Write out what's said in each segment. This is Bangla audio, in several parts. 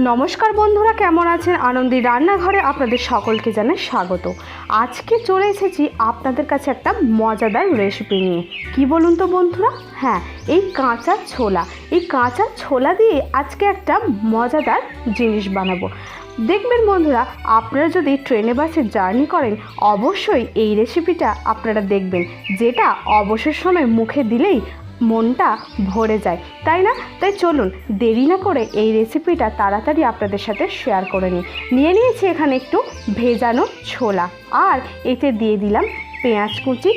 নমস্কার বন্ধুরা, কেমন আছেন? আনন্দী রান্নাঘরে আপনাদের সকলকে জানাই স্বাগত। আজকে চলে এসেছি আপনাদের কাছে একটা মজাদার রেসিপি নিয়ে। কি বলুন তো বন্ধুরা? হ্যাঁ, এই কাঁচা ছোলা দিয়ে আজকে একটা মজাদার জিনিস বানাবো। দেখবেন বন্ধুরা, আপনারা যদি ট্রেনে বাসে জার্নি করেন অবশ্যই এই রেসিপিটা আপনারা দেখবেন, যেটা অবসর সময় মুখে দিলেই মনটা ভরে যায়, তাই না? তাই চলুন দেরি না করে এই রেসিপিটা তাড়াতাড়ি আপনাদের সাথে শেয়ার করে নিয়ে নিয়েছি এখানে একটু ভেজানো ছোলা, আর এতে দিয়ে দিলাম পেঁয়াজ কুচি,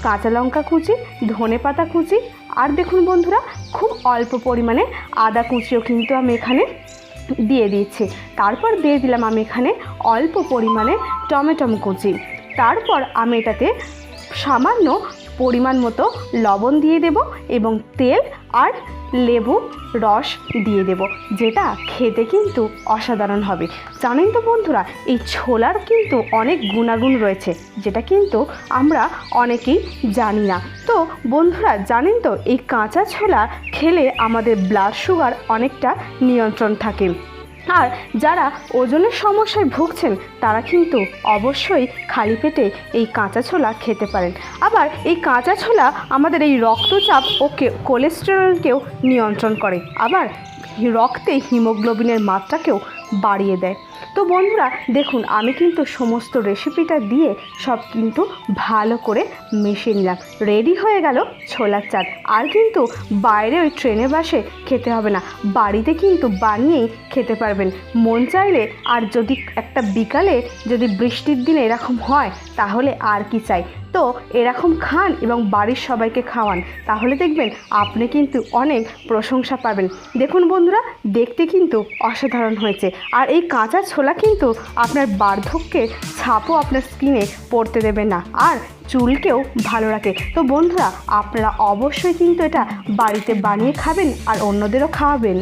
কাঁচা লঙ্কা কুচি, ধনেপাতা কুচি, আর দেখুন বন্ধুরা খুব অল্প পরিমাণে আদা কুচিও কিন্তু আমি এখানে দিয়ে দিচ্ছি। তারপর দিয়ে দিলাম আমি এখানে অল্প পরিমাণে টমেটো কুচি। তারপর আমি এটাতে সামান্য পরিমাণ মতো লবণ দিয়ে দেব এবং তেল আর লেবু রস দিয়ে দেব, যেটা খেতে কিন্তু অসাধারণ হবে। জানেন তো বন্ধুরা, এই ছোলার কিন্তু অনেক গুণাগুণ রয়েছে, যেটা কিন্তু আমরা অনেকেই জানি না। তো বন্ধুরা জানেন তো, এই কাঁচা ছোলা খেলে আমাদের ব্লাড সুগার অনেকটা নিয়ন্ত্রণ থাকে। আর যারা ওজনের সমস্যায় ভুগছেন তারা কিন্তু অবশ্যই খালি পেটে এই কাঁচা ছোলা খেতে পারেন। আবার এই কাঁচা ছোলা আমাদের এই রক্তচাপ ও কোলেস্টেরলকেও নিয়ন্ত্রণ করে, আবার রক্তে হিমোগ্লোবিনের মাত্রাকেও বাড়িয়ে দেয়। তো বন্ধুরা দেখুন, আমি কিন্তু সমস্ত রেসিপিটা দিয়ে সব কিন্তু ভালো করে মিশিয়ে নিলাম। রেডি হয়ে গেল ছোলার চাট। আর কিন্তু বাইরে ওই ট্রেনে বাসে খেতে হবে না, বাড়িতে কিন্তু বানিয়েই খেতে পারবেন মন চাইলে। আর যদি একটা বিকালে যদি বৃষ্টির দিনে এরকম হয় তাহলে আর কি চাই। তো এরকম খান এবং বাড়ির সবাইকে খাওয়ান, তাহলে দেখবেন আপনি কিন্তু অনেক প্রশংসা পাবেন। দেখুন বন্ধুরা, দেখতে কিন্তু অসাধারণ হয়েছে। আর এই কাঁচা ছোলা কিন্তু আপনার বার্ধক্যের ছাপও আপনার স্কিনে পড়তে দেবে না, আর চুলকেও ভালো রাখে। তো বন্ধুরা আপনারা অবশ্যই কিন্তু এটা বাড়িতে বানিয়ে খাবেন আর অন্যদেরও খাওয়াবেন।